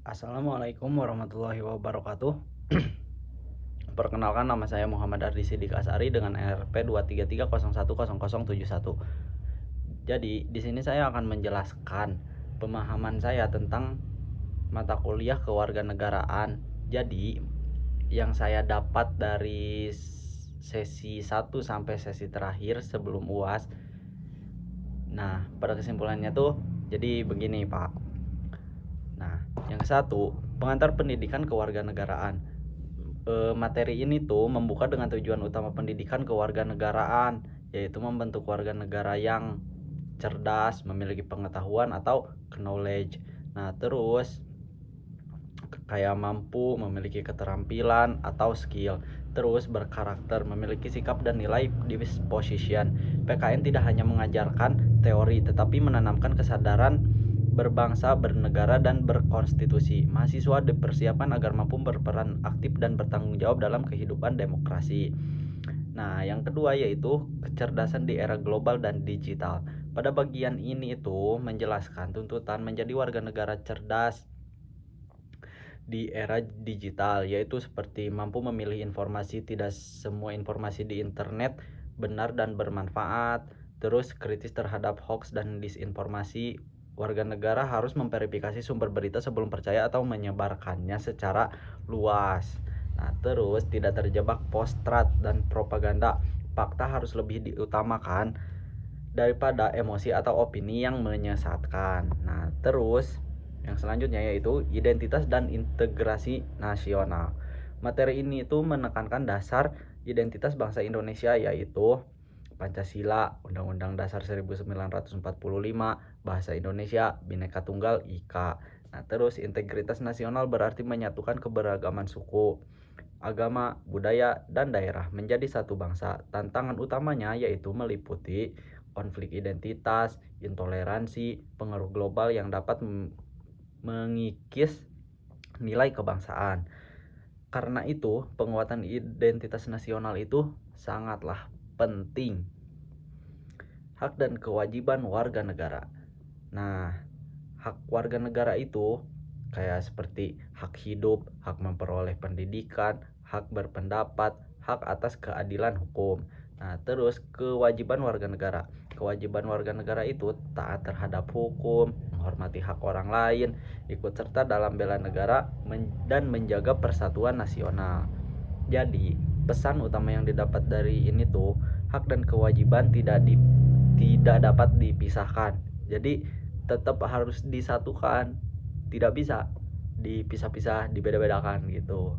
Assalamualaikum warahmatullahi wabarakatuh. Perkenalkan, nama saya Muhammad Ardi Sidik Asari dengan RP 233010071. Jadi, di sini saya akan menjelaskan pemahaman saya tentang mata kuliah kewarganegaraan. Jadi, yang saya dapat dari sesi 1 sampai sesi terakhir sebelum UAS. Nah, pada kesimpulannya tuh jadi begini, Pak. Nah, yang satu, pengantar pendidikan kewarganegaraan. Materi ini tuh membuka dengan tujuan utama pendidikan kewarganegaraan, yaitu membentuk warga negara yang cerdas, memiliki pengetahuan atau knowledge. Nah, terus kayak mampu, memiliki keterampilan atau skill, terus berkarakter, memiliki sikap dan nilai disposition. PKN tidak hanya mengajarkan teori tetapi menanamkan kesadaran berbangsa, bernegara, dan berkonstitusi. Mahasiswa dipersiapkan agar mampu berperan aktif dan bertanggung jawab dalam kehidupan demokrasi. Nah, yang kedua yaitu kecerdasan di era global dan digital. Pada bagian ini itu menjelaskan tuntutan menjadi warga negara cerdas di era digital, yaitu seperti mampu memilih informasi, tidak semua informasi di internet benar dan bermanfaat, terus kritis terhadap hoax dan disinformasi. Warga negara harus memverifikasi sumber berita sebelum percaya atau menyebarkannya secara luas. Nah, terus tidak terjebak postrat dan propaganda. Fakta harus lebih diutamakan daripada emosi atau opini yang menyesatkan. Nah, terus yang selanjutnya yaitu identitas dan integrasi nasional. Materi ini itu menekankan dasar identitas bangsa Indonesia, yaitu Pancasila, Undang-Undang Dasar 1945, Bahasa Indonesia, Bhinneka Tunggal Ika. Nah, terus integritas nasional berarti menyatukan keberagaman suku, agama, budaya, dan daerah menjadi satu bangsa. Tantangan utamanya yaitu meliputi konflik identitas, intoleransi, pengaruh global yang dapat mengikis nilai kebangsaan. Karena itu, penguatan identitas nasional itu sangatlah penting. Hak dan kewajiban warga negara. Nah, hak warga negara itu kayak seperti hak hidup, hak memperoleh pendidikan, hak berpendapat, hak atas keadilan hukum. Nah, terus kewajiban warga negara. Kewajiban warga negara itu taat terhadap hukum, menghormati hak orang lain, ikut serta dalam bela negara, dan menjaga persatuan nasional. Jadi, pesan utama yang didapat dari ini tuh, hak dan kewajiban tidak dapat dipisahkan. Jadi, tetap harus disatukan, tidak bisa dipisah-pisah, dibeda-bedakan gitu.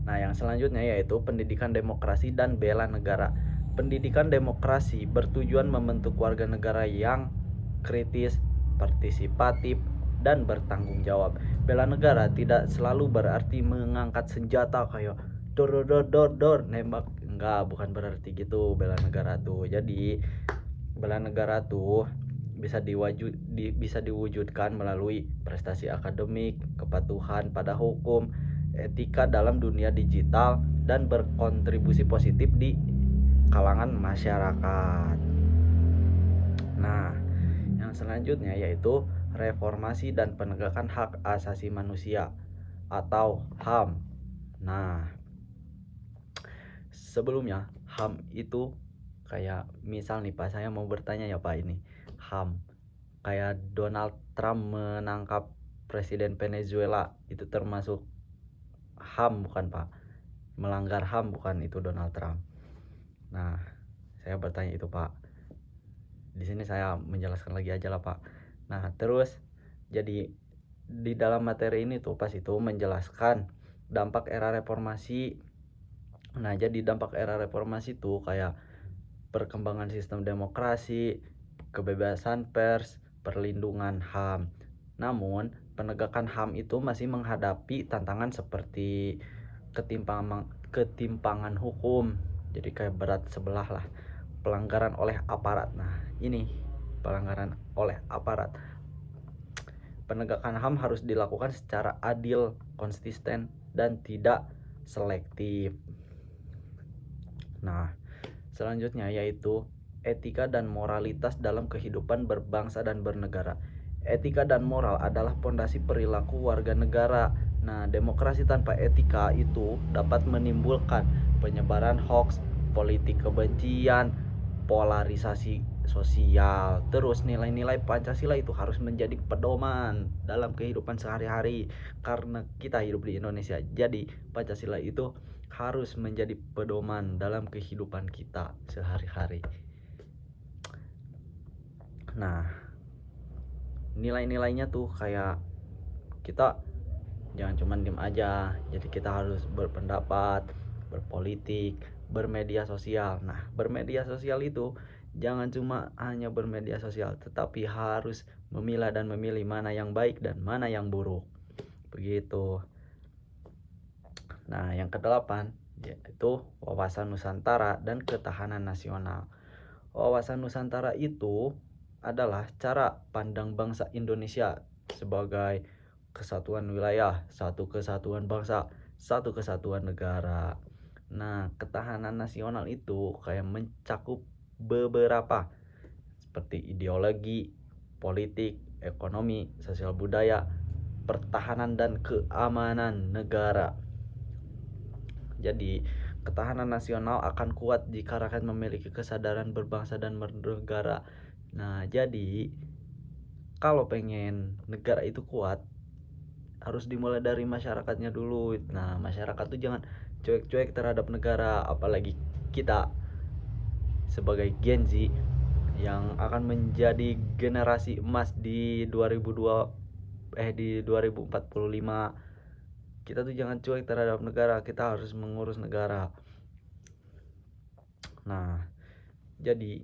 Nah, yang selanjutnya yaitu pendidikan demokrasi dan bela negara. Pendidikan demokrasi bertujuan membentuk warga negara yang kritis, partisipatif, dan bertanggung jawab. Bela negara tidak selalu berarti mengangkat senjata kayak dor dor dor dor nembak. Enggak, bukan berarti gitu bela negara tuh. Jadi bela negara tuh bisa diwujudkan melalui prestasi akademik, kepatuhan pada hukum, etika dalam dunia digital, dan berkontribusi positif di kalangan masyarakat. Nah, yang selanjutnya yaitu reformasi dan penegakan hak asasi manusia atau HAM. Nah, sebelumnya HAM itu kayak misal nih Pak, saya mau bertanya ya Pak, ini HAM kayak Donald Trump menangkap presiden Venezuela itu termasuk HAM bukan Pak? Melanggar HAM bukan itu Donald Trump? Nah, saya bertanya itu Pak. Di sini saya menjelaskan lagi aja lah Pak. Nah, terus jadi di dalam materi ini tuh pas itu menjelaskan dampak era reformasi. Nah, jadi dampak era reformasi tuh kayak perkembangan sistem demokrasi, kebebasan pers, perlindungan HAM. Namun, penegakan HAM itu masih menghadapi tantangan seperti ketimpangan hukum. Jadi kayak berat sebelah lah. Pelanggaran oleh aparat. Nah, ini pelanggaran oleh aparat. Penegakan HAM harus dilakukan secara adil, konsisten, dan tidak selektif. Nah, selanjutnya yaitu etika dan moralitas dalam kehidupan berbangsa dan bernegara. Etika dan moral adalah pondasi perilaku warga negara. Nah, demokrasi tanpa etika itu dapat menimbulkan penyebaran hoaks, politik kebencian, polarisasi sosial. Terus nilai-nilai Pancasila itu harus menjadi pedoman dalam kehidupan sehari-hari karena kita hidup di Indonesia. Jadi, Pancasila itu harus menjadi pedoman dalam kehidupan kita sehari-hari. Nah, nilai-nilainya tuh kayak kita jangan cuma diem aja, jadi kita harus berpendapat, berpolitik, bermedia sosial. Nah, bermedia sosial itu jangan cuma hanya bermedia sosial, tetapi harus memilah dan memilih mana yang baik dan mana yang buruk, begitu. Nah, yang kedelapan yaitu wawasan Nusantara dan ketahanan nasional. Wawasan Nusantara itu adalah cara pandang bangsa Indonesia sebagai kesatuan wilayah, satu kesatuan bangsa, satu kesatuan negara. Nah, ketahanan nasional itu kayak mencakup beberapa seperti ideologi, politik, ekonomi, sosial budaya, pertahanan dan keamanan negara. Jadi, ketahanan nasional akan kuat jika rakyat memiliki kesadaran berbangsa dan bernegara. Nah, jadi kalau pengen negara itu kuat, harus dimulai dari masyarakatnya dulu. Nah, masyarakat tuh jangan cuek-cuek terhadap negara, apalagi kita sebagai Gen Z yang akan menjadi generasi emas di 2045. Kita tuh jangan cuek terhadap negara, kita harus mengurus negara. Nah, jadi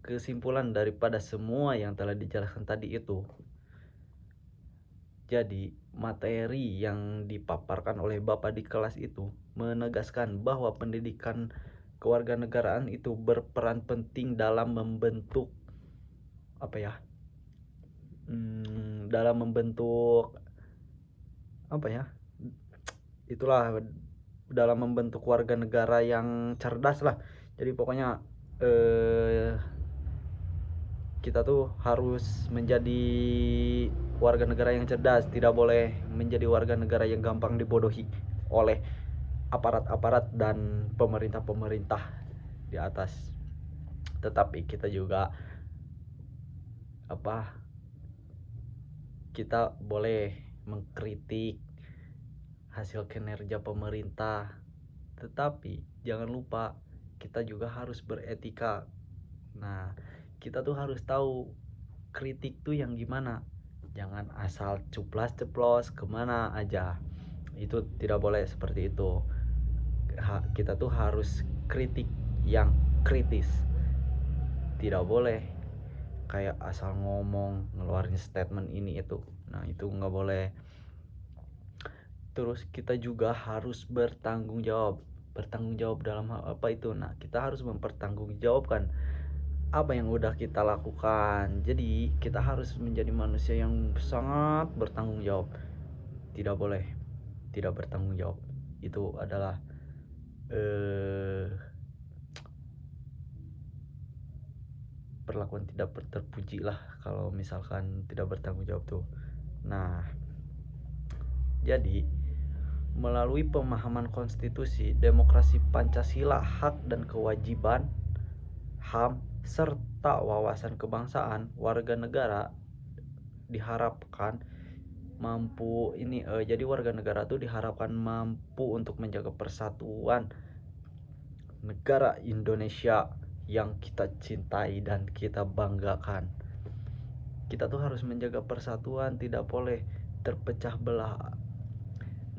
kesimpulan daripada semua yang telah dijelaskan tadi itu, jadi materi yang dipaparkan oleh Bapak di kelas itu menegaskan bahwa pendidikan kewarganegaraan itu berperan penting dalam membentuk apa ya? Dalam membentuk apa ya? Itulah, dalam membentuk warga negara yang cerdas lah. Jadi pokoknya kita tuh harus menjadi warga negara yang cerdas, tidak boleh menjadi warga negara yang gampang dibodohi oleh aparat-aparat dan pemerintah-pemerintah di atas. Tetapi kita juga kita boleh mengkritik hasil kinerja pemerintah, tetapi jangan lupa kita juga harus beretika. Nah, kita tuh harus tahu kritik tuh yang gimana, jangan asal cuplas-ceplos kemana aja, itu tidak boleh seperti itu. Kita tuh harus kritik yang kritis, tidak boleh kayak asal ngomong ngeluarin statement ini itu. Nah, itu nggak boleh. Terus kita juga harus bertanggung jawab dalam hal apa itu. Nah, kita harus mempertanggungjawabkan apa yang udah kita lakukan. Jadi kita harus menjadi manusia yang sangat bertanggung jawab, tidak boleh tidak bertanggung jawab. Itu adalah perlakuan tidak terpuji lah kalau misalkan tidak bertanggung jawab tuh. Nah, jadi melalui pemahaman konstitusi, demokrasi, Pancasila, hak dan kewajiban, HAM, serta wawasan kebangsaan, warga negara diharapkan mampu jadi warga negara tuh diharapkan mampu untuk menjaga persatuan negara Indonesia yang kita cintai dan kita banggakan. Kita tuh harus menjaga persatuan, tidak boleh terpecah belah.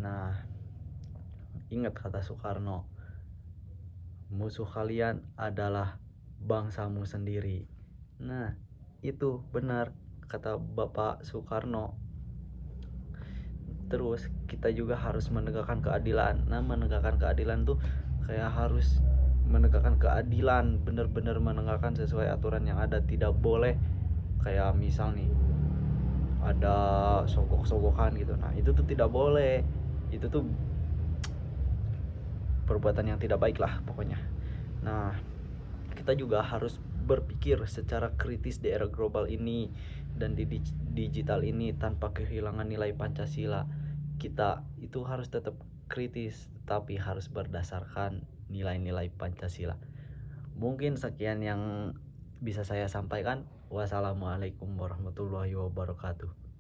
Nah, ingat kata Soekarno, musuh kalian adalah bangsamu sendiri. Nah, itu benar kata Bapak Soekarno. Terus kita juga harus menegakkan keadilan. Nah, menegakkan keadilan tuh kayak harus menegakkan keadilan, benar-benar menegakkan sesuai aturan yang ada. Tidak boleh kayak misal nih ada sogok-sogokan gitu. Nah, itu tuh tidak boleh. Itu tuh perbuatan yang tidak baik lah pokoknya. Nah, kita juga harus berpikir secara kritis di era global ini dan di digital ini tanpa kehilangan nilai Pancasila. Kita itu harus tetap kritis, tapi harus berdasarkan nilai-nilai Pancasila. Mungkin sekian yang bisa saya sampaikan. Wassalamualaikum warahmatullahi wabarakatuh.